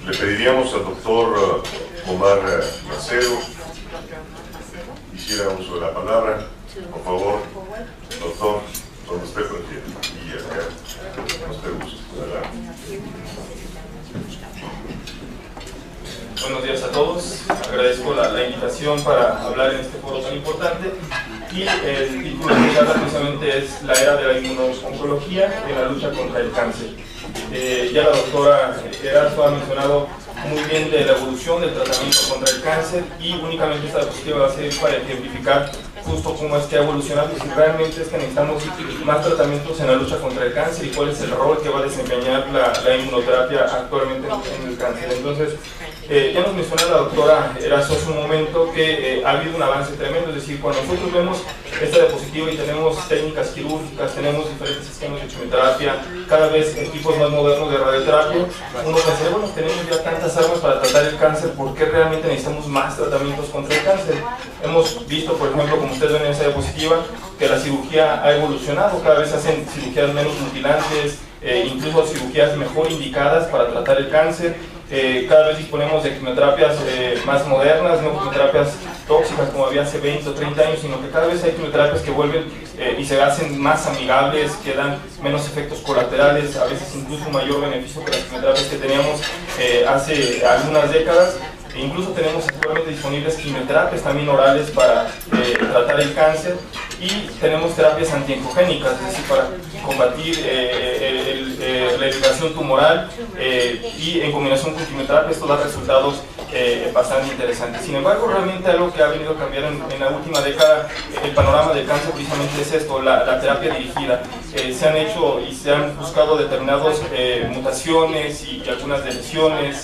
Le pediríamos al doctor Omar Macedo hiciera uso de la palabra. Por favor, doctor, donde usted prefiere. Y acá, no usted guste. Buenos días a todos. Agradezco la invitación para hablar en este foro tan importante. Y el título de mi charla precisamente es La era de la inmuno-oncología en la lucha contra el cáncer. Ya la doctora Erazo ha mencionado muy bien de la evolución del tratamiento contra el cáncer, y únicamente esta diapositiva va a servir para ejemplificar justo cómo es que ha evolucionado y si realmente es que necesitamos más tratamientos en la lucha contra el cáncer y cuál es el rol que va a desempeñar la inmunoterapia actualmente en el cáncer. Entonces, ya nos mencionó la doctora Erazo hace un momento que ha habido un avance tremendo, es decir, cuando nosotros vemos esta diapositiva y tenemos técnicas quirúrgicas, tenemos diferentes esquemas de quimioterapia, cada vez equipos más modernos de radioterapia, uno pensaría, bueno, tenemos ya tantas armas para tratar el cáncer, ¿por qué realmente necesitamos más tratamientos contra el cáncer? Hemos visto, por ejemplo, como ustedes ven en esa diapositiva, que la cirugía ha evolucionado, cada vez se hacen cirugías menos mutilantes, incluso cirugías mejor indicadas para tratar el cáncer. Cada vez disponemos de quimioterapias más modernas, no quimioterapias tóxicas como había hace 20 o 30 años, sino que cada vez hay quimioterapias que vuelven y se hacen más amigables, que dan menos efectos colaterales, a veces incluso un mayor beneficio que las quimioterapias que teníamos hace algunas décadas. Incluso tenemos actualmente disponibles quimioterapias también orales para tratar el cáncer, y tenemos terapias antiongénicas, es decir, para combatir la irrigación tumoral, y en combinación con quimioterapia esto da resultados bastante interesantes. Sin embargo, realmente algo que ha venido a cambiar en la última década el panorama del cáncer precisamente es esto, la terapia dirigida. Se han hecho y se han buscado determinadas mutaciones y algunas deleciones,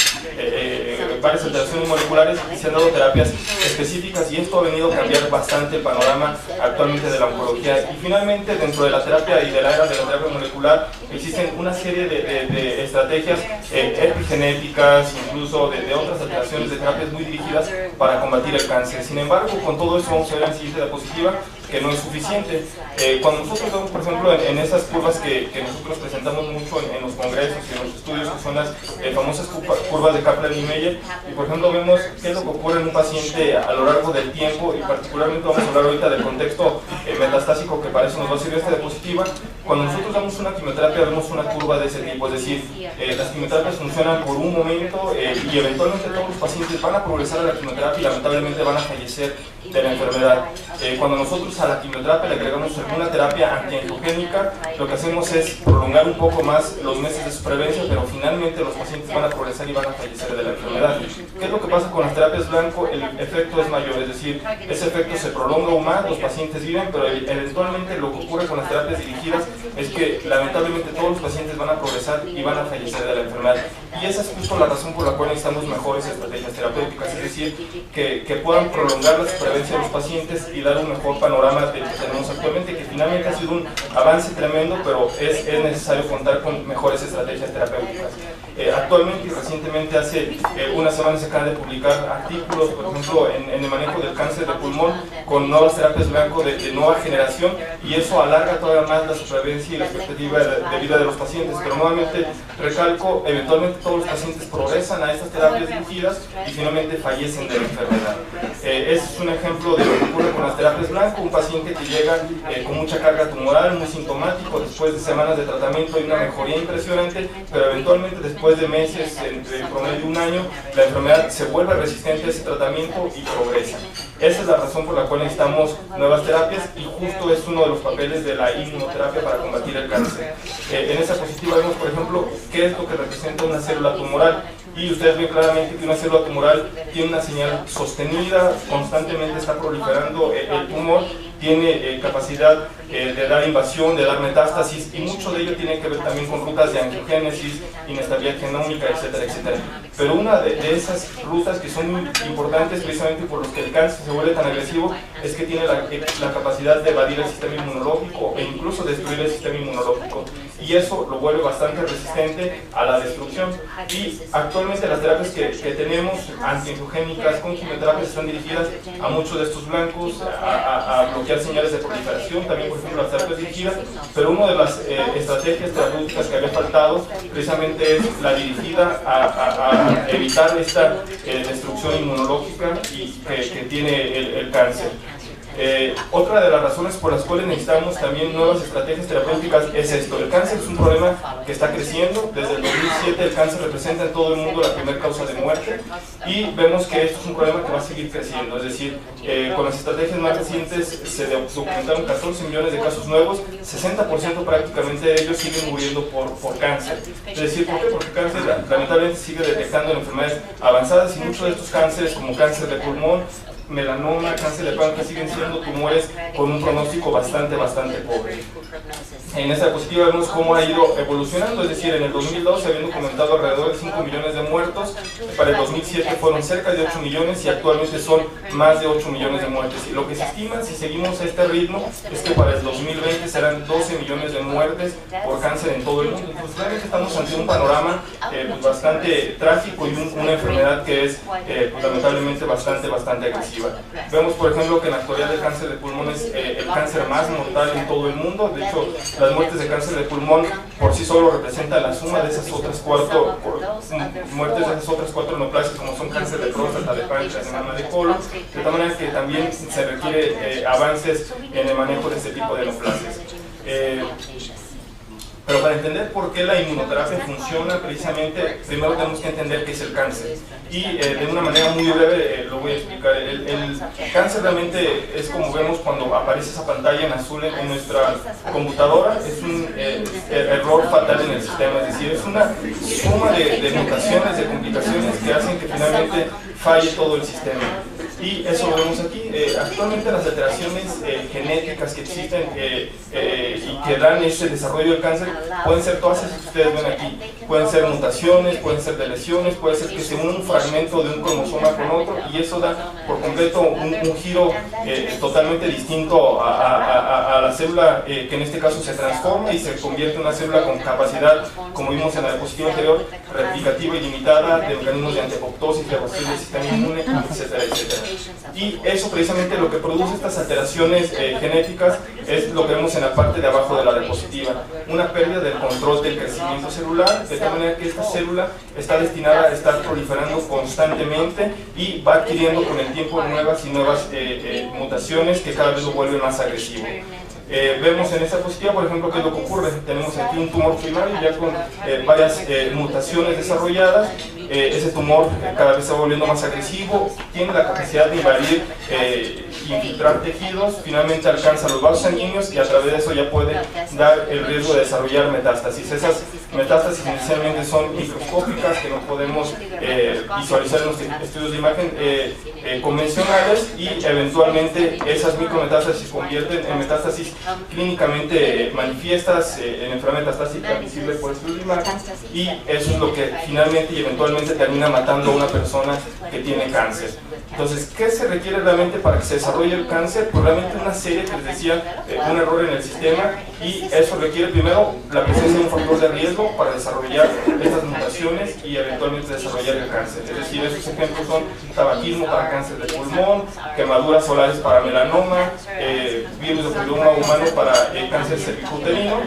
varias alteraciones moleculares, y se han dado terapias específicas, y esto ha venido a cambiar bastante el panorama actualmente de la oncología. Y finalmente, dentro de la terapia y de la era de la terapia molecular, existen una serie de estrategias epigenéticas, incluso de otras alteraciones de terapias muy dirigidas para combatir el cáncer. Sin embargo, con todo eso vamos a ver en la siguiente diapositiva que no es suficiente. Cuando nosotros vemos, por ejemplo, en esas curvas que nosotros presentamos mucho en los congresos y en los estudios, que son las famosas curvas de Kaplan y Meyer, y por ejemplo vemos qué es lo que ocurre en un paciente a lo largo del tiempo, y particularmente vamos a hablar ahorita del contexto metastásico, que para eso nos va a servir esta diapositiva. Cuando nosotros damos una quimioterapia vemos una curva de ese tipo, es decir, las quimioterapias funcionan por un momento y eventualmente todos los pacientes van a progresar a la quimioterapia y lamentablemente van a fallecer de la enfermedad. Cuando nosotros a la quimioterapia le agregamos alguna terapia antiangiogénica, lo que hacemos es prolongar un poco más los meses de supervivencia, pero finalmente los pacientes van a progresar y van a fallecer de la enfermedad. ¿Qué es lo que pasa con las terapias blanco? El efecto es mayor, es decir, ese efecto se prolonga aún más, los pacientes viven, pero eventualmente lo que ocurre con las terapias dirigidas es que lamentablemente todos los pacientes van a progresar y van a fallecer de la enfermedad. Y esa es justo la razón por la cual necesitamos mejores estrategias terapéuticas, es decir, que puedan prolongar la supervivencia de los pacientes y dar un mejor panorama del que tenemos actualmente, que finalmente ha sido un avance tremendo, pero es necesario contar con mejores estrategias terapéuticas. Actualmente y recientemente, hace unas semanas se acaban de publicar artículos, por ejemplo, en el manejo del cáncer de pulmón con nuevas terapias blanco de nueva generación, y eso alarga todavía más la supervivencia y la expectativa de vida de los pacientes. Pero nuevamente recalco, eventualmente todos los pacientes progresan a estas terapias dirigidas y finalmente fallecen de la enfermedad. Ese es un ejemplo de lo que ocurre con las terapias blanco, un paciente que llega con mucha carga tumoral, muy sintomático, después de semanas de tratamiento hay una mejoría impresionante, pero eventualmente después de meses, entre promedio un año, la enfermedad se vuelve resistente a ese tratamiento y progresa. Esa es la razón por la cual necesitamos nuevas terapias, y justo es uno de los papeles de la inmunoterapia para combatir el cáncer. En esa diapositiva vemos, por ejemplo, qué es lo que representa una célula tumoral, y ustedes ven claramente que una célula tumoral tiene una señal sostenida, constantemente está proliferando el tumor, tiene capacidad de dar invasión, de dar metástasis, y mucho de ello tiene que ver también con rutas de angiogénesis, inestabilidad genómica, etcétera, etcétera. Pero una de esas rutas que son muy importantes precisamente por los que el cáncer se vuelve tan agresivo es que tiene la capacidad de evadir el sistema inmunológico e incluso destruir el sistema inmunológico. y eso lo vuelve bastante resistente a la destrucción. Y actualmente las terapias que tenemos, antiangiogénicas con quimioterapias, están dirigidas a muchos de estos blancos, a bloquear señales de proliferación, también por ejemplo las terapias dirigidas, pero una de las estrategias terapéuticas que había faltado precisamente es la dirigida a evitar esta destrucción inmunológica que tiene el cáncer. Otra de las razones por las cuales necesitamos también nuevas estrategias terapéuticas es esto. El cáncer es un problema que está creciendo. Desde el 2007 el cáncer representa en todo el mundo la primera causa de muerte y vemos que esto es un problema que va a seguir creciendo. Es decir, con las estrategias más recientes se documentaron 14 millones de casos nuevos, 60% prácticamente de ellos siguen muriendo por cáncer. Es decir, ¿por qué? Porque el cáncer lamentablemente sigue detectando enfermedades avanzadas y muchos de estos cánceres, como cáncer de pulmón, melanoma, cáncer de páncreas, siguen siendo tumores con un pronóstico bastante pobre. En esta diapositiva vemos cómo ha ido evolucionando, es decir, en el 2002 se habían documentado alrededor de 5 millones de muertos, para el 2007 fueron cerca de 8 millones y actualmente son más de 8 millones de muertes. Y lo que se estima, si seguimos a este ritmo, es que para el 2020 serán 12 millones de muertes por cáncer en todo el mundo. Entonces realmente estamos ante un panorama bastante trágico y una enfermedad que es lamentablemente bastante agresiva. Vemos, por ejemplo, que en la actualidad el cáncer de pulmón es el cáncer más mortal en todo el mundo. De hecho, las muertes de cáncer de pulmón por sí solo representan la suma de esas otras muertes de esas otras 4 neoplasias, como son cáncer de próstata, de páncreas, de mama, de colon, de tal manera que también se requiere avances en el manejo de este tipo de neoplasias. Pero para entender por qué la inmunoterapia funciona, precisamente, primero tenemos que entender qué es el cáncer. Y de una manera muy breve lo voy a explicar. El cáncer realmente es como vemos cuando aparece esa pantalla en azul en nuestra computadora. Es un error fatal en el sistema, es decir, es una suma de mutaciones, de complicaciones que hacen que finalmente falle todo el sistema. Y eso lo vemos aquí. Actualmente las alteraciones genéticas que existen y que dan ese desarrollo del cáncer pueden ser todas esas que ustedes ven aquí. Pueden ser mutaciones, pueden ser de lesiones, puede ser que se una un fragmento de un cromosoma con otro y eso da por completo un giro totalmente distinto a la célula que en este caso se transforma y se convierte en una célula con capacidad, como vimos en la diapositiva anterior, replicativa ilimitada, de mecanismos de antiapoptosis, de evasión del sistema inmune, etcétera, etcétera. Y eso precisamente lo que produce estas alteraciones genéticas es lo que vemos en la parte de abajo de la diapositiva, una pérdida del control del crecimiento celular, de tal manera que esta célula está destinada a estar proliferando constantemente y va adquiriendo con el tiempo nuevas y nuevas mutaciones que cada vez lo vuelven más agresivo. Vemos en esta diapositiva, por ejemplo, qué es lo que ocurre. Tenemos aquí un tumor primario ya con varias mutaciones desarrolladas. Ese tumor cada vez se va volviendo más agresivo, tiene la capacidad de invadir, infiltrar tejidos, finalmente alcanza los vasos sanguíneos y a través de eso ya puede dar el riesgo de desarrollar metástasis. Esas metástasis inicialmente son microscópicas que no podemos visualizar en los estudios de imagen convencionales y eventualmente esas micrometástasis se convierten en metástasis clínicamente manifiestas, en enfermedad metastásica visible por estudios de imagen, y eso es lo que finalmente y eventualmente termina matando a una persona que tiene cáncer. Entonces, ¿qué se requiere realmente para que se desarrolle el cáncer? Pues realmente una serie, que les decía, un error en el sistema, y eso requiere primero la presencia de un factor de riesgo para desarrollar estas mutaciones y eventualmente desarrollar el cáncer. Es decir, esos ejemplos son tabaquismo para cáncer de pulmón, quemaduras solares para melanoma, virus de papiloma humano para cáncer cervicuterino,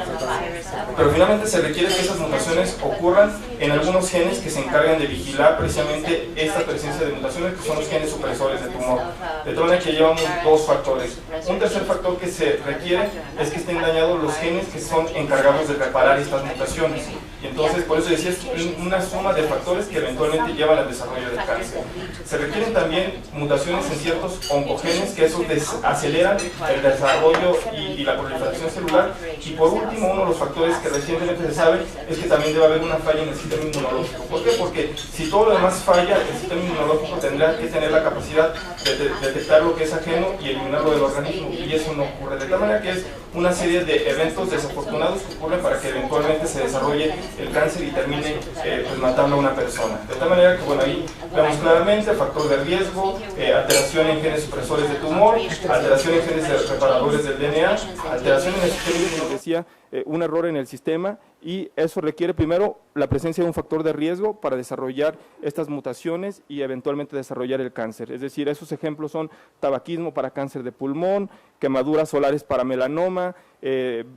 pero finalmente se requiere que esas mutaciones ocurran en algunos genes que se encargan de vigilar precisamente esta presencia de mutaciones, que son los genes supresores de tumor. De tal manera que llevamos dos factores. Un tercer factor que se requiere es que estén dañados los genes que son encargados de reparar estas mutaciones. Y entonces, por eso decía, es una suma de factores que eventualmente llevan al desarrollo del cáncer. Se requieren también mutaciones en ciertos oncogenes que eso aceleran el desarrollo y la proliferación celular. Y por último, uno de los factores que recientemente se sabe es que también debe haber una falla en el sistema inmunológico. ¿Por qué? Porque si todo lo demás falla, el sistema inmunológico tendrá que tener la capacidad de detectar lo que es ajeno y eliminarlo del organismo, y eso no ocurre. De tal manera que es una serie de eventos desafortunados que ocurren para que eventualmente se desarrolle el cáncer y termine pues matando a una persona. De tal manera que, bueno, ahí vemos claramente factor de riesgo, alteración en genes supresores de tumor, alteración en genes reparadores del DNA, alteración en el sistema inmunológico, un error en el sistema, y eso requiere primero la presencia de un factor de riesgo para desarrollar estas mutaciones y eventualmente desarrollar el cáncer. Es decir, esos ejemplos son tabaquismo para cáncer de pulmón, quemaduras solares para melanoma,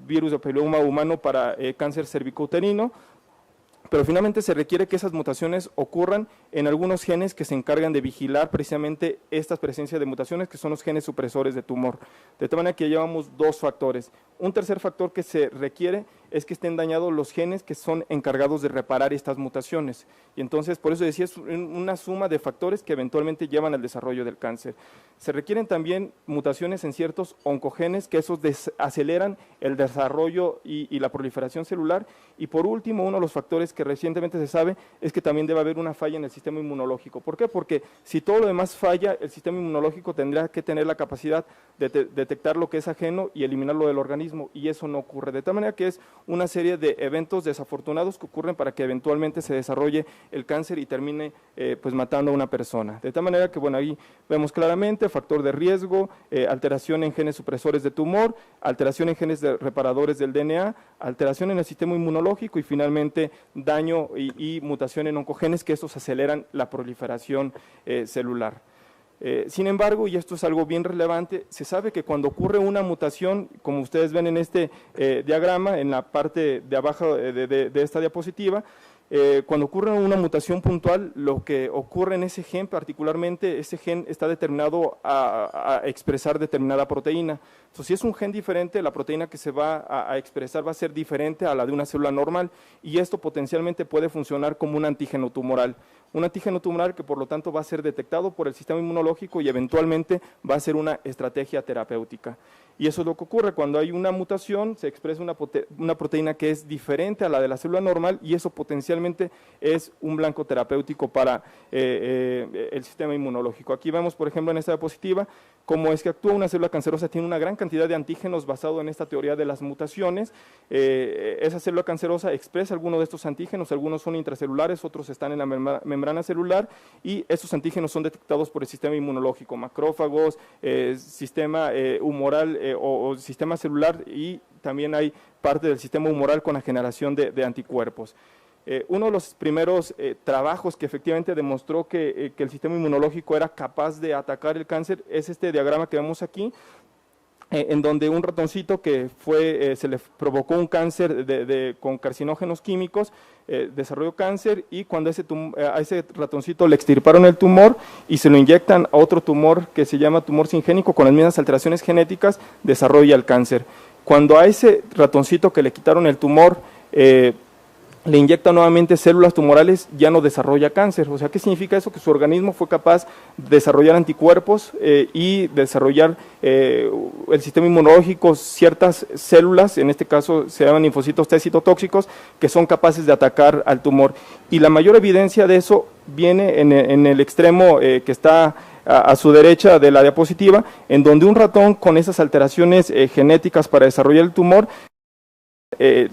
virus de papiloma humano para cáncer cervicouterino. Pero finalmente se requiere que esas mutaciones ocurran en algunos genes que se encargan de vigilar precisamente estas presencias de mutaciones, que son los genes supresores de tumor. De tal manera que llevamos dos factores. Un tercer factor que se requiere es que estén dañados los genes que son encargados de reparar estas mutaciones. Y entonces, por eso decía, es una suma de factores que eventualmente llevan al desarrollo del cáncer. Se requieren también mutaciones en ciertos oncogenes que esos aceleran el desarrollo y la proliferación celular. Y por último, uno de los factores que recientemente se sabe es que también debe haber una falla en el sistema inmunológico. ¿Por qué? Porque si todo lo demás falla, el sistema inmunológico tendrá que tener la capacidad de detectar lo que es ajeno y eliminarlo del organismo, y eso no ocurre. De tal manera que es una serie de eventos desafortunados que ocurren para que eventualmente se desarrolle el cáncer y termine pues matando a una persona. De tal manera que, bueno, ahí vemos claramente factor de riesgo, alteración en genes supresores de tumor, alteración en genes reparadores del DNA, alteración en el sistema inmunológico y finalmente daño y mutación en oncogenes, que estos aceleran la proliferación celular. Sin embargo, y esto es algo bien relevante, se sabe que cuando ocurre una mutación, como ustedes ven en este diagrama, en la parte de abajo de esta diapositiva, cuando ocurre una mutación puntual, lo que ocurre en ese gen, particularmente, ese gen está determinado a expresar determinada proteína. Entonces, si es un gen diferente, la proteína que se va a expresar va a ser diferente a la de una célula normal, y esto potencialmente puede funcionar como un antígeno tumoral. Un antígeno tumoral que por lo tanto va a ser detectado por el sistema inmunológico y eventualmente va a ser una estrategia terapéutica. Y eso es lo que ocurre cuando hay una mutación, se expresa una proteína que es diferente a la de la célula normal, y eso potencialmente es un blanco terapéutico para el sistema inmunológico. Aquí vemos, por ejemplo, en esta diapositiva, cómo es que actúa una célula cancerosa. Tiene una gran cantidad de antígenos basado en esta teoría de las mutaciones. Esa célula cancerosa expresa algunos de estos antígenos, algunos son intracelulares, otros están en la membrana celular, y estos antígenos son detectados por el sistema inmunológico, macrófagos, sistema humoral o sistema celular, y también hay parte del sistema humoral con la generación de anticuerpos. Uno de los primeros trabajos que efectivamente demostró que el sistema inmunológico era capaz de atacar el cáncer es este diagrama que vemos aquí, en donde un ratoncito que se le provocó un cáncer con carcinógenos químicos, desarrolló cáncer, y cuando a ese ratoncito le extirparon el tumor y se lo inyectan a otro tumor que se llama tumor singénico con las mismas alteraciones genéticas, desarrolla el cáncer. Cuando a ese ratoncito que le quitaron el tumor le inyecta nuevamente células tumorales, ya no desarrolla cáncer. O sea, ¿qué significa eso? Que su organismo fue capaz de desarrollar anticuerpos y desarrollar el sistema inmunológico, ciertas células, en este caso se llaman linfocitos T citotóxicos, que son capaces de atacar al tumor. Y la mayor evidencia de eso viene en el extremo que está a su derecha de la diapositiva, en donde un ratón con esas alteraciones genéticas para desarrollar el tumor,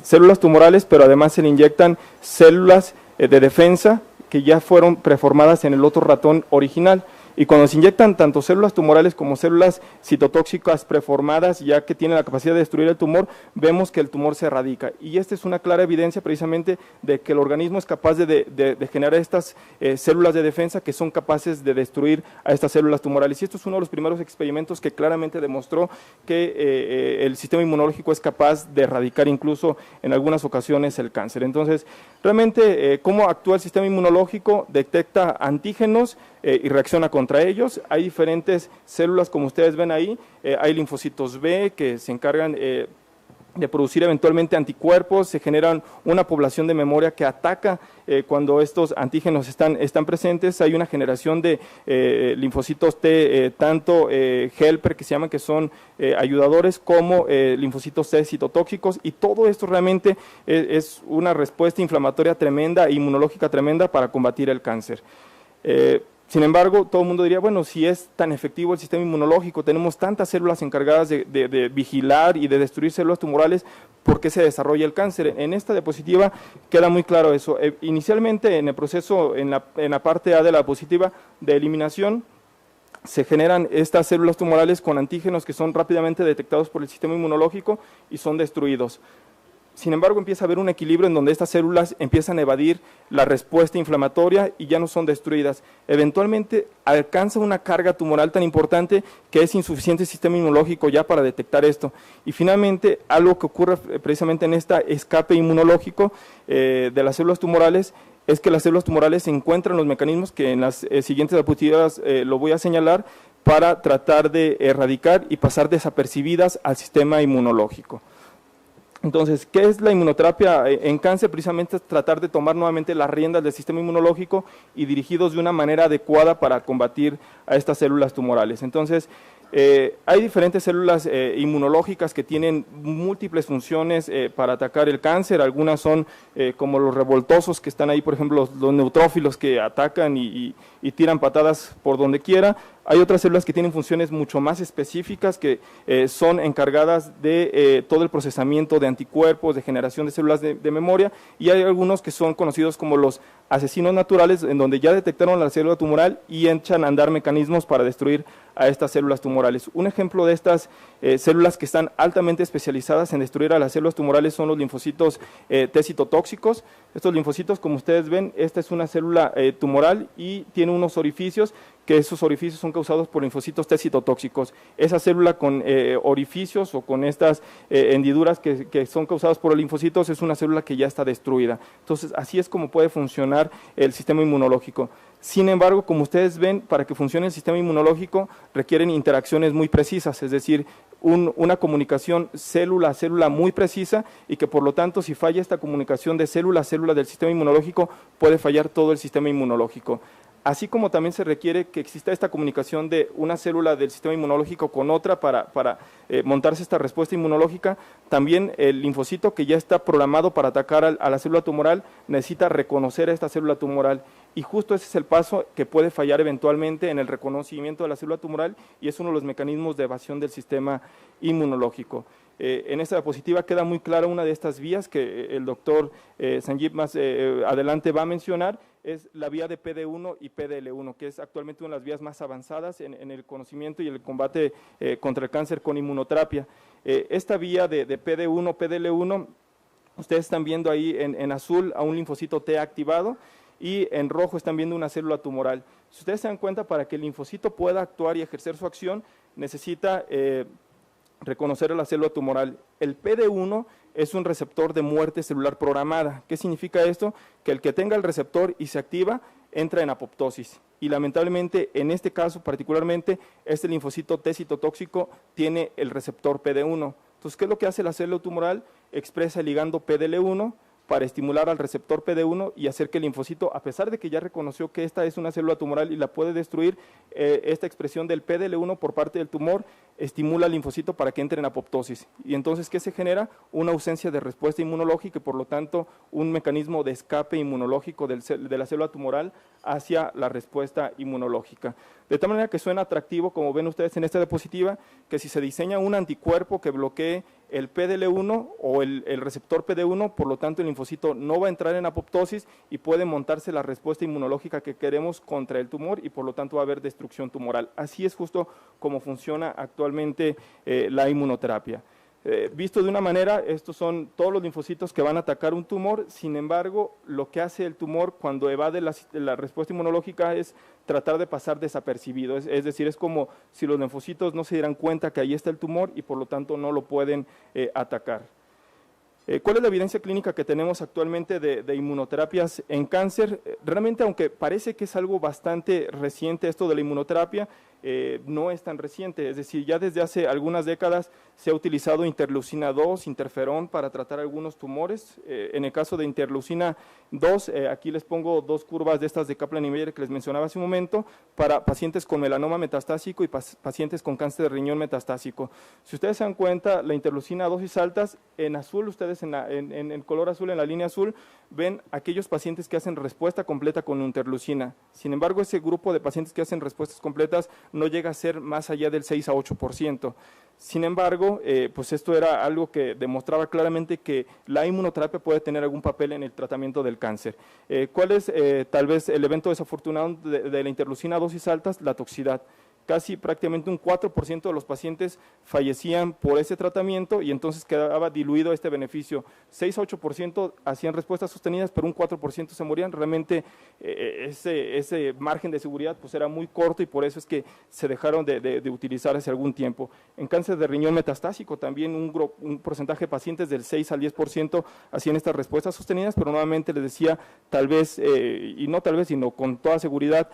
células tumorales, pero además se le inyectan células de defensa que ya fueron preformadas en el otro ratón original. Y cuando se inyectan tanto células tumorales como células citotóxicas preformadas, ya que tienen la capacidad de destruir el tumor, vemos que el tumor se erradica. Y esta es una clara evidencia precisamente de que el organismo es capaz de generar estas células de defensa que son capaces de destruir a estas células tumorales. Y esto es uno de los primeros experimentos que claramente demostró que el sistema inmunológico es capaz de erradicar incluso en algunas ocasiones el cáncer. Entonces, realmente, ¿cómo actúa el sistema inmunológico? Detecta antígenos y reacciona contra ellos. Hay diferentes células, como ustedes ven ahí, hay linfocitos B que se encargan de producir eventualmente anticuerpos, se generan una población de memoria que ataca cuando estos antígenos están presentes. Hay una generación de linfocitos T, tanto helper, que se llaman, que son ayudadores, como linfocitos T citotóxicos, y todo esto realmente es una respuesta inflamatoria tremenda e inmunológica tremenda para combatir el cáncer. Sin embargo, todo el mundo diría, bueno, si es tan efectivo el sistema inmunológico, tenemos tantas células encargadas de vigilar y de destruir células tumorales, ¿por qué se desarrolla el cáncer? En esta diapositiva queda muy claro eso. Inicialmente, en el proceso, en la parte A de la diapositiva de eliminación, se generan estas células tumorales con antígenos que son rápidamente detectados por el sistema inmunológico y son destruidos. Sin embargo, empieza a haber un equilibrio en donde estas células empiezan a evadir la respuesta inflamatoria y ya no son destruidas. Eventualmente alcanza una carga tumoral tan importante que es insuficiente el sistema inmunológico ya para detectar esto. Y finalmente, algo que ocurre precisamente en este escape inmunológico de las células tumorales es que las células tumorales encuentran los mecanismos que en las siguientes diapositivas lo voy a señalar para tratar de erradicar y pasar desapercibidas al sistema inmunológico. Entonces, ¿qué es la inmunoterapia en cáncer? Precisamente es tratar de tomar nuevamente las riendas del sistema inmunológico y dirigidos de una manera adecuada para combatir a estas células tumorales. Entonces, hay diferentes células inmunológicas que tienen múltiples funciones para atacar el cáncer. Algunas son como los revoltosos que están ahí, por ejemplo, los neutrófilos que atacan y tiran patadas por donde quiera. Hay otras células que tienen funciones mucho más específicas que son encargadas de todo el procesamiento de anticuerpos, de generación de células de memoria, y hay algunos que son conocidos como los asesinos naturales, en donde ya detectaron la célula tumoral y echan a andar mecanismos para destruir a estas células tumorales. Un ejemplo de estas células que están altamente especializadas en destruir a las células tumorales son los linfocitos T citotóxicos. Estos linfocitos, como ustedes ven, esta es una célula tumoral y tiene unos orificios, que esos orificios son causados por linfocitos T citotóxicos. Esa célula con orificios o con estas hendiduras que son causadas por los linfocitos es una célula que ya está destruida. Entonces, así es como puede funcionar el sistema inmunológico. Sin embargo, como ustedes ven, para que funcione el sistema inmunológico requieren interacciones muy precisas, es decir, una comunicación célula a célula muy precisa, y que por lo tanto, si falla esta comunicación de célula a célula del sistema inmunológico, puede fallar todo el sistema inmunológico. Así como también se requiere que exista esta comunicación de una célula del sistema inmunológico con otra para montarse esta respuesta inmunológica, también el linfocito que ya está programado para atacar a la célula tumoral necesita reconocer a esta célula tumoral, y justo ese es el paso que puede fallar eventualmente en el reconocimiento de la célula tumoral, y es uno de los mecanismos de evasión del sistema inmunológico. En esta diapositiva queda muy clara una de estas vías que el doctor Sanjeev más adelante va a mencionar, es la vía de PD1 y PDL1, que es actualmente una de las vías más avanzadas en el conocimiento y el combate contra el cáncer con inmunoterapia. Esta vía de PD1, PDL1, ustedes están viendo ahí en azul a un linfocito T activado, y en rojo están viendo una célula tumoral. Si ustedes se dan cuenta, para que el linfocito pueda actuar y ejercer su acción, necesita reconocer a la célula tumoral. El PD1 es un receptor de muerte celular programada. ¿Qué significa esto? Que el que tenga el receptor y se activa, entra en apoptosis. Y lamentablemente, en este caso particularmente, este linfocito T citotóxico tiene el receptor PD1. Entonces, ¿qué es lo que hace la célula tumoral? Expresa el ligando PDL1 para estimular al receptor PD1 y hacer que el linfocito, a pesar de que ya reconoció que esta es una célula tumoral y la puede destruir, esta expresión del PDL1 por parte del tumor estimula al linfocito para que entre en apoptosis. Y entonces, ¿qué se genera? Una ausencia de respuesta inmunológica y, por lo tanto, un mecanismo de escape inmunológico de la célula tumoral hacia la respuesta inmunológica. De tal manera que suena atractivo, como ven ustedes en esta diapositiva, que si se diseña un anticuerpo que bloquee el PDL1 o el receptor PD1, por lo tanto el linfocito no va a entrar en apoptosis y puede montarse la respuesta inmunológica que queremos contra el tumor, y por lo tanto va a haber destrucción tumoral. Así es justo como funciona actualmente la inmunoterapia. Visto de una manera, estos son todos los linfocitos que van a atacar un tumor. Sin embargo, lo que hace el tumor cuando evade la respuesta inmunológica es tratar de pasar desapercibido, es decir, es como si los linfocitos no se dieran cuenta que ahí está el tumor y por lo tanto no lo pueden atacar. ¿Cuál es la evidencia clínica que tenemos actualmente de inmunoterapias en cáncer? Realmente, aunque parece que es algo bastante reciente esto de la inmunoterapia, no es tan reciente, es decir, ya desde hace algunas décadas se ha utilizado interleucina 2, interferón para tratar algunos tumores. En el caso de interleucina 2, aquí les pongo dos curvas de estas de Kaplan y Meier que les mencionaba hace un momento, para pacientes con melanoma metastásico y pacientes con cáncer de riñón metastásico. Si ustedes se dan cuenta, la interleucina 2 altas, en azul, ustedes en el color azul, en la línea azul, ven aquellos pacientes que hacen respuesta completa con interleucina. Sin embargo, ese grupo de pacientes que hacen respuestas completas no llega a ser más allá del 6 a 8%. Sin embargo, pues esto era algo que demostraba claramente que la inmunoterapia puede tener algún papel en el tratamiento del cáncer. ¿Cuál es tal vez el evento desafortunado de la interleucina 2 altas? La toxicidad. casi prácticamente un 4% de los pacientes fallecían por ese tratamiento y entonces quedaba diluido este beneficio. 6 a 8% hacían respuestas sostenidas, pero un 4% se morían. Realmente ese margen de seguridad pues era muy corto y por eso es que se dejaron de utilizar hace algún tiempo. En cáncer de riñón metastásico también un porcentaje de pacientes del 6 al 10% hacían estas respuestas sostenidas, pero nuevamente les decía, tal vez, y no tal vez, sino con toda seguridad,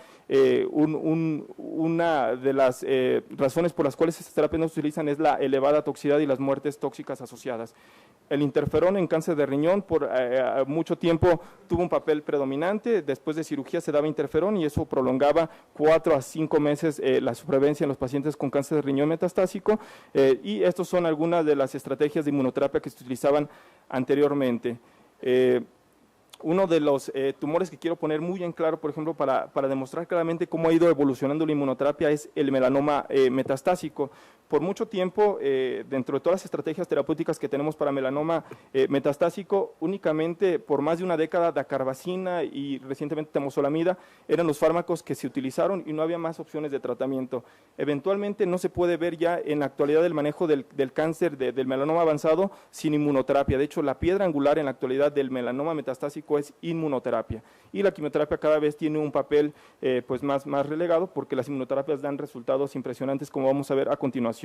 una de las razones por las cuales estas terapias no se utilizan es la elevada toxicidad y las muertes tóxicas asociadas. El interferón en cáncer de riñón por mucho tiempo tuvo un papel predominante, después de cirugía se daba interferón y eso prolongaba 4 a 5 meses la supervivencia en los pacientes con cáncer de riñón metastásico y estos son algunas de las estrategias de inmunoterapia que se utilizaban anteriormente. Uno de los tumores que quiero poner muy en claro, por ejemplo, para demostrar claramente cómo ha ido evolucionando la inmunoterapia es el melanoma metastásico. Por mucho tiempo, dentro de todas las estrategias terapéuticas que tenemos para melanoma metastásico, únicamente por más de una década dacarbazina y recientemente temozolomida eran los fármacos que se utilizaron y no había más opciones de tratamiento. Eventualmente no se puede ver ya en la actualidad el manejo del cáncer del melanoma avanzado sin inmunoterapia. De hecho, la piedra angular en la actualidad del melanoma metastásico es inmunoterapia y la quimioterapia cada vez tiene un papel pues más relegado porque las inmunoterapias dan resultados impresionantes como vamos a ver a continuación.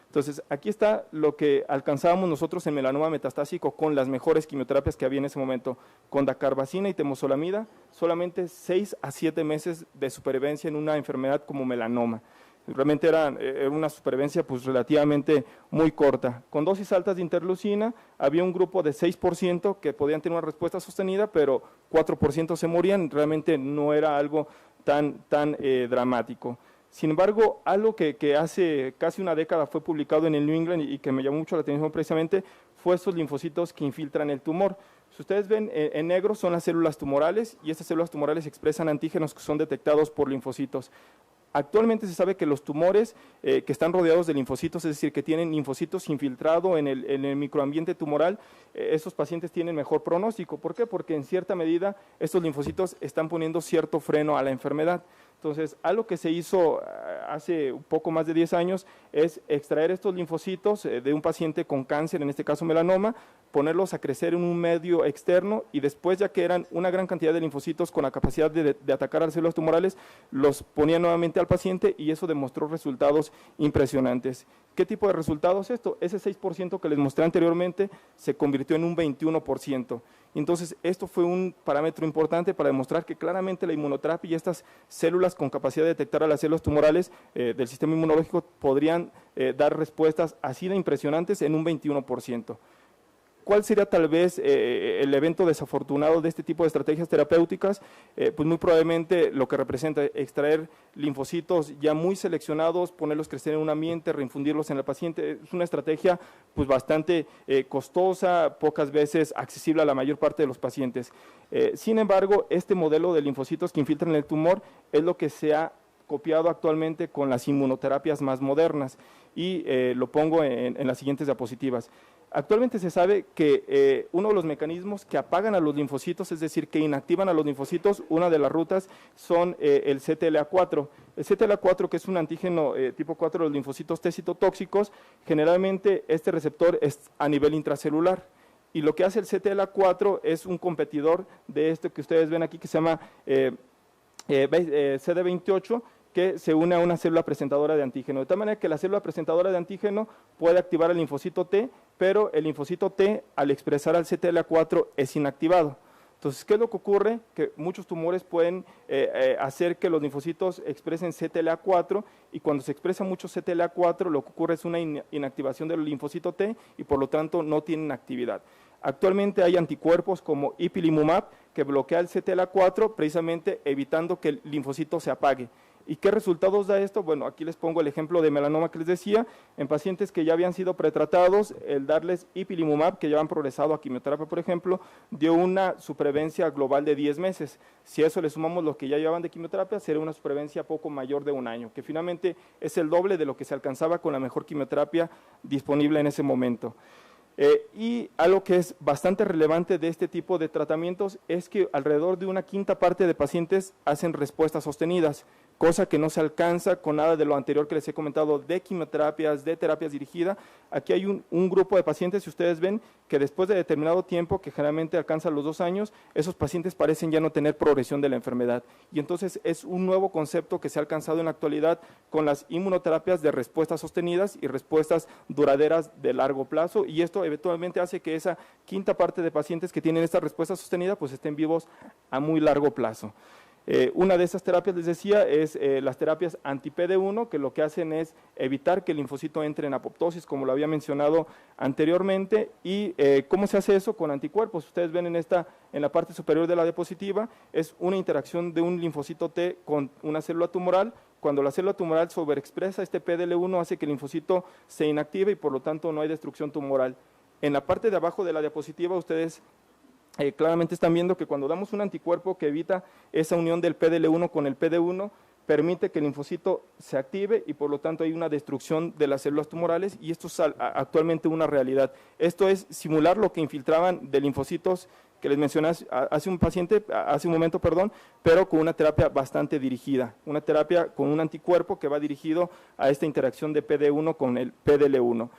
Entonces, aquí está lo que alcanzábamos nosotros en melanoma metastásico con las mejores quimioterapias que había en ese momento, con dacarbazina y temozolomida, solamente 6 a 7 meses de supervivencia en una enfermedad como melanoma. Realmente era una supervivencia pues relativamente muy corta. Con dosis altas de interleucina había un grupo de 6% que podían tener una respuesta sostenida, pero 4% se morían, realmente no era algo tan dramático. Sin embargo, algo que hace casi una década fue publicado en el New England y que me llamó mucho la atención precisamente fue estos linfocitos que infiltran el tumor. Si ustedes ven en negro son las células tumorales y estas células tumorales expresan antígenos que son detectados por linfocitos. Actualmente se sabe que los tumores que están rodeados de linfocitos, es decir, que tienen linfocitos infiltrados en el microambiente tumoral, esos pacientes tienen mejor pronóstico. ¿Por qué? Porque en cierta medida estos linfocitos están poniendo cierto freno a la enfermedad. Entonces, algo que se hizo hace un poco más de 10 años es extraer estos linfocitos de un paciente con cáncer, en este caso melanoma, ponerlos a crecer en un medio externo y después, ya que eran una gran cantidad de linfocitos con la capacidad de atacar a las células tumorales, los ponían nuevamente al paciente y eso demostró resultados impresionantes. ¿Qué tipo de resultados esto? Ese 6% que les mostré anteriormente se convirtió en un 21%. Entonces, esto fue un parámetro importante para demostrar que claramente la inmunoterapia y estas células con capacidad de detectar a las células tumorales del sistema inmunológico podrían dar respuestas así de impresionantes en un 21%. ¿Cuál sería tal vez el evento desafortunado de este tipo de estrategias terapéuticas? Pues muy probablemente lo que representa extraer linfocitos ya muy seleccionados, ponerlos a crecer en un ambiente, reinfundirlos en el paciente. Es una estrategia pues bastante costosa, pocas veces accesible a la mayor parte de los pacientes. Sin embargo, este modelo de linfocitos que infiltran el tumor es lo que se ha copiado actualmente con las inmunoterapias más modernas y lo pongo en las siguientes diapositivas. Actualmente se sabe que uno de los mecanismos que apagan a los linfocitos, es decir, que inactivan a los linfocitos, una de las rutas son el CTLA4. El CTLA4, que es un antígeno tipo 4 de los linfocitos T citotóxicos, generalmente este receptor es a nivel intracelular. Y lo que hace el CTLA4 es un competidor de esto que ustedes ven aquí, que se llama CD28, que se une a una célula presentadora de antígeno, de tal manera que la célula presentadora de antígeno puede activar el linfocito T, pero el linfocito T, al expresar al CTLA4, es inactivado. Entonces, ¿qué es lo que ocurre? Que muchos tumores pueden hacer que los linfocitos expresen CTLA4 y cuando se expresa mucho CTLA4, lo que ocurre es una inactivación del linfocito T y por lo tanto no tienen actividad. Actualmente hay anticuerpos como ipilimumab que bloquea el CTLA4 precisamente evitando que el linfocito se apague. ¿Y qué resultados da esto? Bueno, aquí les pongo el ejemplo de melanoma que les decía, en pacientes que ya habían sido pretratados, el darles ipilimumab, que ya han progresado a quimioterapia, por ejemplo, dio una supervivencia global de 10 meses. Si a eso le sumamos los que ya llevaban de quimioterapia, sería una supervivencia poco mayor de 1 año, que finalmente es el doble de lo que se alcanzaba con la mejor quimioterapia disponible en ese momento. Y algo que es bastante relevante de este tipo de tratamientos es que alrededor de 1/5 parte de pacientes hacen respuestas sostenidas, cosa que no se alcanza con nada de lo anterior que les he comentado de quimioterapias, de terapias dirigidas. Aquí hay un grupo de pacientes, si ustedes ven, que después de determinado tiempo, que generalmente alcanza los 2 años, esos pacientes parecen ya no tener progresión de la enfermedad. Y entonces es un nuevo concepto que se ha alcanzado en la actualidad con las inmunoterapias de respuestas sostenidas y respuestas duraderas de largo plazo, y esto eventualmente hace que esa quinta parte de pacientes que tienen esta respuesta sostenida pues estén vivos a muy largo plazo. Una de esas terapias, les decía, es las terapias anti-PD1, que lo que hacen es evitar que el linfocito entre en apoptosis, como lo había mencionado anteriormente. ¿Y cómo se hace eso? Con anticuerpos. Ustedes ven en la parte superior de la diapositiva, es una interacción de un linfocito T con una célula tumoral. Cuando la célula tumoral sobreexpresa este PDL1, hace que el linfocito se inactive y por lo tanto no hay destrucción tumoral. En la parte de abajo de la diapositiva, ustedes claramente están viendo que cuando damos un anticuerpo que evita esa unión del PDL1 con el PD1, permite que el linfocito se active y por lo tanto hay una destrucción de las células tumorales, y esto es actualmente una realidad. Esto es simular lo que infiltraban de linfocitos que les mencioné hace un momento, pero con una terapia bastante dirigida, una terapia con un anticuerpo que va dirigido a esta interacción de PD1 con el PDL1.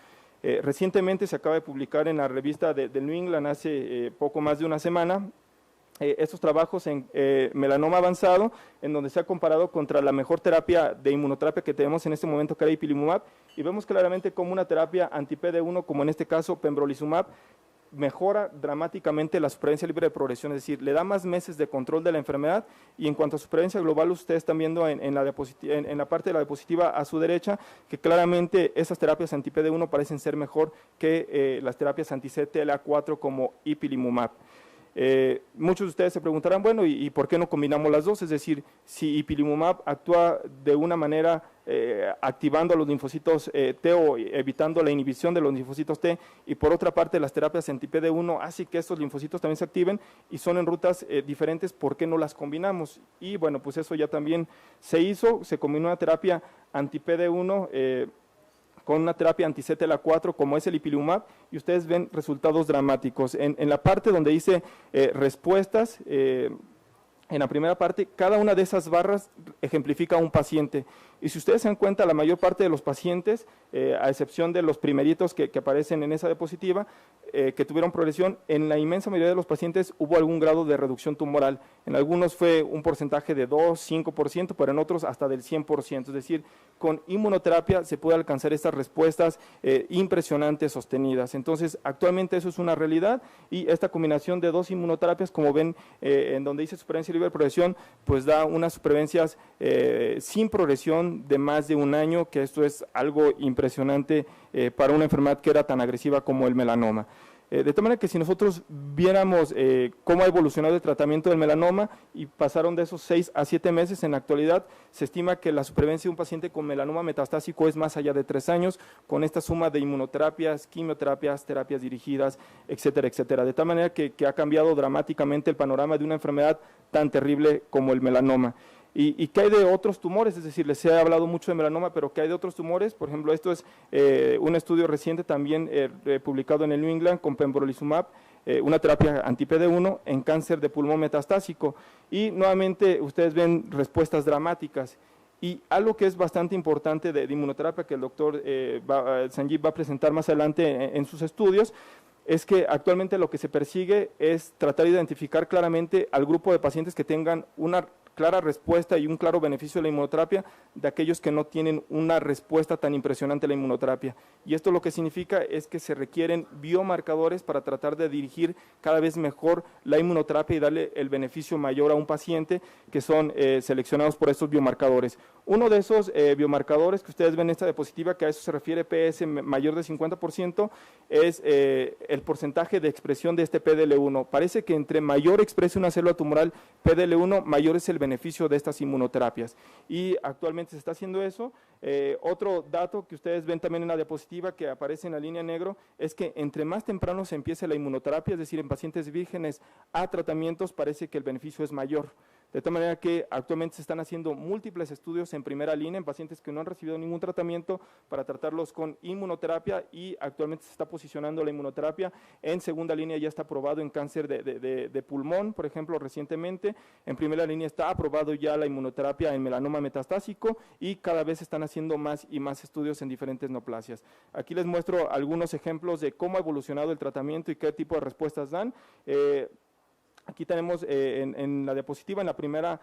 Recientemente se acaba de publicar en la revista del New England hace poco más de una semana estos trabajos en melanoma avanzado, en donde se ha comparado contra la mejor terapia de inmunoterapia que tenemos en este momento, que era ipilimumab, y vemos claramente como una terapia anti-PD1, como en este caso pembrolizumab, mejora dramáticamente la supervivencia libre de progresión, es decir, le da más meses de control de la enfermedad. Y en cuanto a supervivencia global, ustedes están viendo en la parte de la diapositiva a su derecha que claramente esas terapias anti-PD1 parecen ser mejor que las terapias anti-CTLA4 como ipilimumab. Muchos de ustedes se preguntarán, bueno, ¿y por qué no combinamos las dos? Es decir, si ipilimumab actúa de una manera activando los linfocitos T o evitando la inhibición de los linfocitos T, y por otra parte las terapias anti-PD1 hacen que estos linfocitos también se activen y son en rutas diferentes, ¿por qué no las combinamos? Y bueno, pues eso ya también se hizo, se combinó una terapia anti-PD1 con una terapia anti-CTLA4 como es el ipilimumab, y ustedes ven resultados dramáticos. En la parte donde dice respuestas, en la primera parte, cada una de esas barras ejemplifica a un paciente. Y si ustedes se dan cuenta, la mayor parte de los pacientes, a excepción de los primeritos que aparecen en esa diapositiva, que tuvieron progresión, en la inmensa mayoría de los pacientes hubo algún grado de reducción tumoral. En algunos fue un porcentaje de 2, 5%, pero en otros hasta del 100%. Es decir, con inmunoterapia se puede alcanzar estas respuestas impresionantes, sostenidas. Entonces, actualmente eso es una realidad, y esta combinación de 2 inmunoterapias, como ven en donde dice supervivencia libre de progresión, pues da unas supervivencias sin progresión de más de 1 año, que esto es algo impresionante para una enfermedad que era tan agresiva como el melanoma. De tal manera que si nosotros viéramos cómo ha evolucionado el tratamiento del melanoma y pasaron de esos 6 a 7 meses, en la actualidad se estima que la supervivencia de un paciente con melanoma metastásico es más allá de 3 años, con esta suma de inmunoterapias, quimioterapias, terapias dirigidas, etcétera, etcétera. De tal manera que ha cambiado dramáticamente el panorama de una enfermedad tan terrible como el melanoma. ¿Y qué hay de otros tumores? Es decir, les he hablado mucho de melanoma, pero ¿qué hay de otros tumores? Por ejemplo, esto es un estudio reciente también publicado en el New England con pembrolizumab, una terapia anti-PD1 en cáncer de pulmón metastásico. Y nuevamente ustedes ven respuestas dramáticas. Y algo que es bastante importante de inmunoterapia, que el doctor Sanjeev va a presentar más adelante en sus estudios, es que actualmente lo que se persigue es tratar de identificar claramente al grupo de pacientes que tengan una clara respuesta y un claro beneficio de la inmunoterapia, de aquellos que no tienen una respuesta tan impresionante a la inmunoterapia. Y esto lo que significa es que se requieren biomarcadores para tratar de dirigir cada vez mejor la inmunoterapia y darle el beneficio mayor a un paciente, que son seleccionados por estos biomarcadores. Uno de esos biomarcadores que ustedes ven en esta diapositiva, que a eso se refiere PS mayor de 50%, es el porcentaje de expresión de este PDL1. Parece que entre mayor exprese una célula tumoral PDL1, mayor es el beneficio de estas inmunoterapias, y actualmente se está haciendo eso. Otro dato que ustedes ven también en la diapositiva, que aparece en la línea negro, es que entre más temprano se empiece la inmunoterapia, es decir, en pacientes vírgenes a tratamientos, parece que el beneficio es mayor. de tal manera que actualmente se están haciendo múltiples estudios en primera línea en pacientes que no han recibido ningún tratamiento para tratarlos con inmunoterapia, y actualmente se está posicionando la inmunoterapia en segunda línea, ya está aprobado en cáncer de pulmón, por ejemplo, recientemente. En primera línea está aprobado ya la inmunoterapia en melanoma metastásico, y cada vez se están haciendo más y más estudios en diferentes neoplasias. Aquí les muestro algunos ejemplos de cómo ha evolucionado el tratamiento y qué tipo de respuestas dan. Aquí tenemos en la diapositiva, en la primera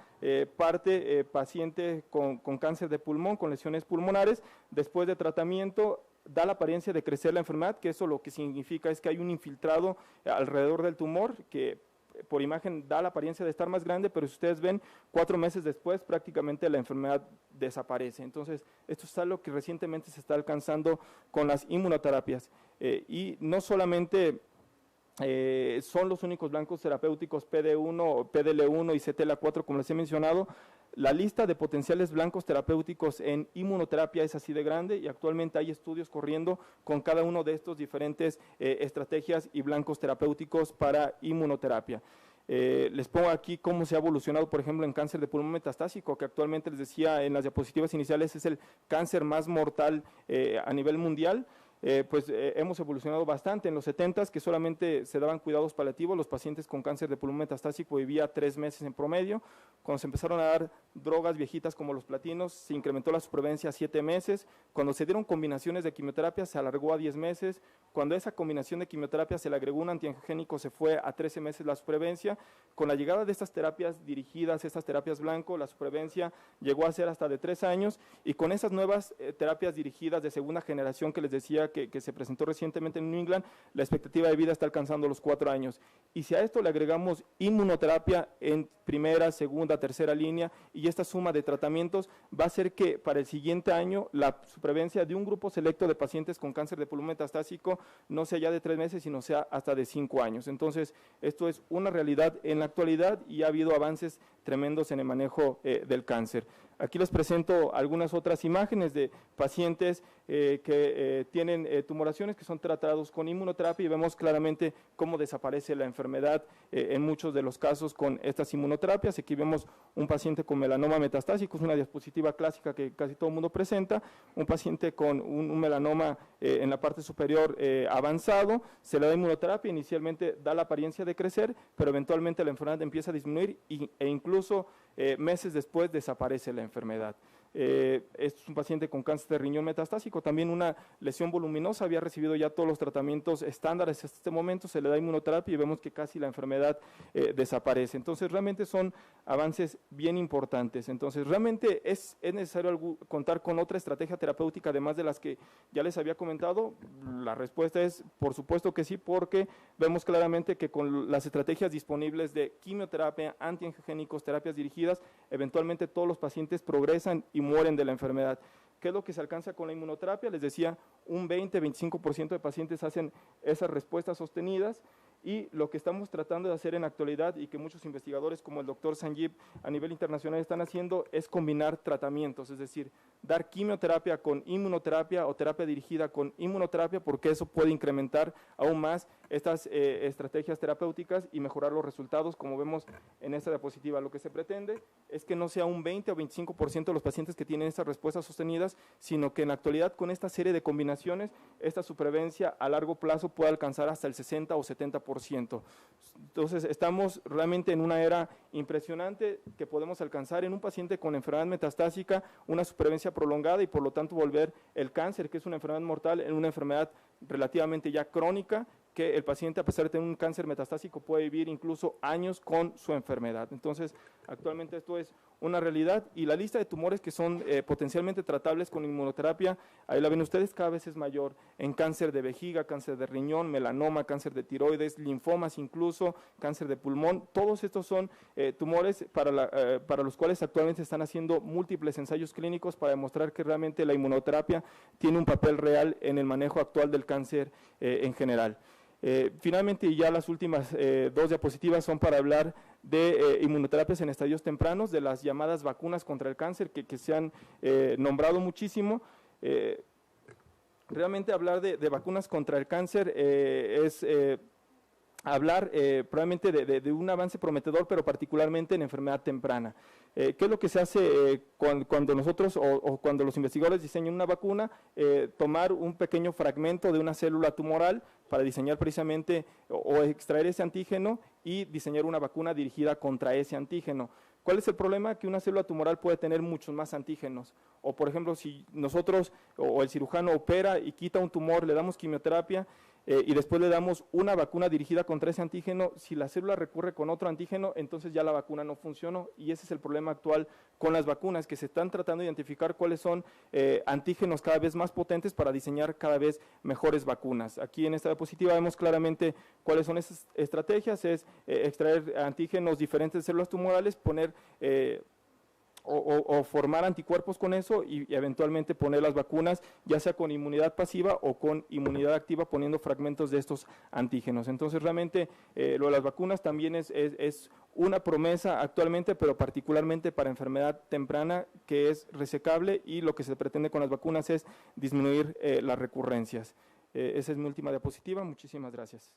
parte, paciente con cáncer de pulmón, con lesiones pulmonares. Después de tratamiento, da la apariencia de crecer la enfermedad, que eso lo que significa es que hay un infiltrado alrededor del tumor, que por imagen da la apariencia de estar más grande, pero si ustedes ven, 4 meses después prácticamente la enfermedad desaparece. Entonces, esto es algo que recientemente se está alcanzando con las inmunoterapias. Y no solamente son los únicos blancos terapéuticos PD1, PDL1 y CTLA4, como les he mencionado. La lista de potenciales blancos terapéuticos en inmunoterapia es así de grande, y actualmente hay estudios corriendo con cada uno de estos diferentes estrategias y blancos terapéuticos para inmunoterapia. Les pongo aquí cómo se ha evolucionado, por ejemplo, en cáncer de pulmón metastásico, que actualmente les decía en las diapositivas iniciales es el cáncer más mortal a nivel mundial. Hemos evolucionado bastante. En los 70s, que solamente se daban cuidados paliativos, los pacientes con cáncer de pulmón metastásico vivía 3 meses en promedio. Cuando se empezaron a dar drogas viejitas como los platinos, se incrementó la supervivencia a 7 meses. Cuando se dieron combinaciones de quimioterapia, se alargó a 10 meses. Cuando esa combinación de quimioterapia se le agregó un antiangiogénico, se fue a 13 meses la supervivencia. Con la llegada de estas terapias dirigidas, estas terapias blanco, la supervivencia llegó a ser hasta de 3 años, y con esas nuevas terapias dirigidas de segunda generación que les decía que se presentó recientemente en New England, la expectativa de vida está alcanzando los 4 años. Y si a esto le agregamos inmunoterapia en primera, segunda, tercera línea, y esta suma de tratamientos, va a hacer que para el siguiente año la supervivencia de un grupo selecto de pacientes con cáncer de pulmón metastásico no sea ya de 3 meses, sino sea hasta de 5 años. Entonces, esto es una realidad en la actualidad, y ha habido avances tremendos en el manejo del cáncer. Aquí les presento algunas otras imágenes de pacientes que tienen tumoraciones que son tratados con inmunoterapia, y vemos claramente cómo desaparece la enfermedad en muchos de los casos con estas inmunoterapias. Aquí vemos un paciente con melanoma metastásico, es una diapositiva clásica que casi todo el mundo presenta, un paciente con un melanoma en la parte superior avanzado, se le da inmunoterapia, inicialmente da la apariencia de crecer, pero eventualmente la enfermedad empieza a disminuir e incluso meses después desaparece la enfermedad. Es un paciente con cáncer de riñón metastásico, también una lesión voluminosa, había recibido ya todos los tratamientos estándares hasta este momento, se le da inmunoterapia y vemos que casi la enfermedad desaparece. Entonces realmente son avances bien importantes. Entonces realmente es necesario contar con otra estrategia terapéutica además de las que ya les había comentado. La respuesta es por supuesto que sí, porque vemos claramente que con las estrategias disponibles de quimioterapia, antiangiogénicos, terapias dirigidas, eventualmente todos los pacientes progresan y mueren de la enfermedad. ¿Qué es lo que se alcanza con la inmunoterapia? Les decía, un 20-25% de pacientes hacen esas respuestas sostenidas, y lo que estamos tratando de hacer en la actualidad, y que muchos investigadores como el doctor Sanjeev a nivel internacional están haciendo, es combinar tratamientos, es decir, dar quimioterapia con inmunoterapia o terapia dirigida con inmunoterapia, porque eso puede incrementar aún más estas estrategias terapéuticas y mejorar los resultados, como vemos en esta diapositiva. Lo que se pretende es que no sea un 20 o 25% de los pacientes que tienen estas respuestas sostenidas, sino que en la actualidad con esta serie de combinaciones, esta supervivencia a largo plazo puede alcanzar hasta el 60 o 70%. Entonces estamos realmente en una era impresionante que podemos alcanzar en un paciente con enfermedad metastásica una supervivencia prolongada, y por lo tanto volver el cáncer, que es una enfermedad mortal, en una enfermedad relativamente ya crónica, que el paciente, a pesar de tener un cáncer metastásico, puede vivir incluso años con su enfermedad. Entonces, actualmente esto es una realidad, y la lista de tumores que son potencialmente tratables con inmunoterapia, ahí la ven ustedes, cada vez es mayor, en cáncer de vejiga, cáncer de riñón, melanoma, cáncer de tiroides, linfomas incluso, cáncer de pulmón. Todos estos son tumores para los cuales actualmente se están haciendo múltiples ensayos clínicos para demostrar que realmente la inmunoterapia tiene un papel real en el manejo actual del cáncer en general. Finalmente, y ya las últimas 2 diapositivas son para hablar de inmunoterapias en estadios tempranos, de las llamadas vacunas contra el cáncer que se han nombrado muchísimo. Realmente hablar de vacunas contra el cáncer es hablar probablemente de un avance prometedor, pero particularmente en enfermedad temprana. ¿Qué es lo que se hace cuando nosotros o cuando los investigadores diseñan una vacuna? Tomar un pequeño fragmento de una célula tumoral para diseñar precisamente o extraer ese antígeno y diseñar una vacuna dirigida contra ese antígeno. ¿Cuál es el problema? Que una célula tumoral puede tener muchos más antígenos. O, por ejemplo, si nosotros o el cirujano opera y quita un tumor, le damos quimioterapia y después le damos una vacuna dirigida contra ese antígeno, si la célula recurre con otro antígeno, entonces ya la vacuna no funcionó. Y ese es el problema actual con las vacunas, que se están tratando de identificar cuáles son antígenos cada vez más potentes para diseñar cada vez mejores vacunas. Aquí en esta diapositiva vemos claramente cuáles son esas estrategias, es extraer antígenos diferentes de células tumorales, poner o formar anticuerpos con eso y eventualmente poner las vacunas, ya sea con inmunidad pasiva o con inmunidad activa, poniendo fragmentos de estos antígenos. Entonces, realmente, lo de las vacunas también es una promesa actualmente, pero particularmente para enfermedad temprana, que es resecable, y lo que se pretende con las vacunas es disminuir las recurrencias. Esa es mi última diapositiva. Muchísimas gracias.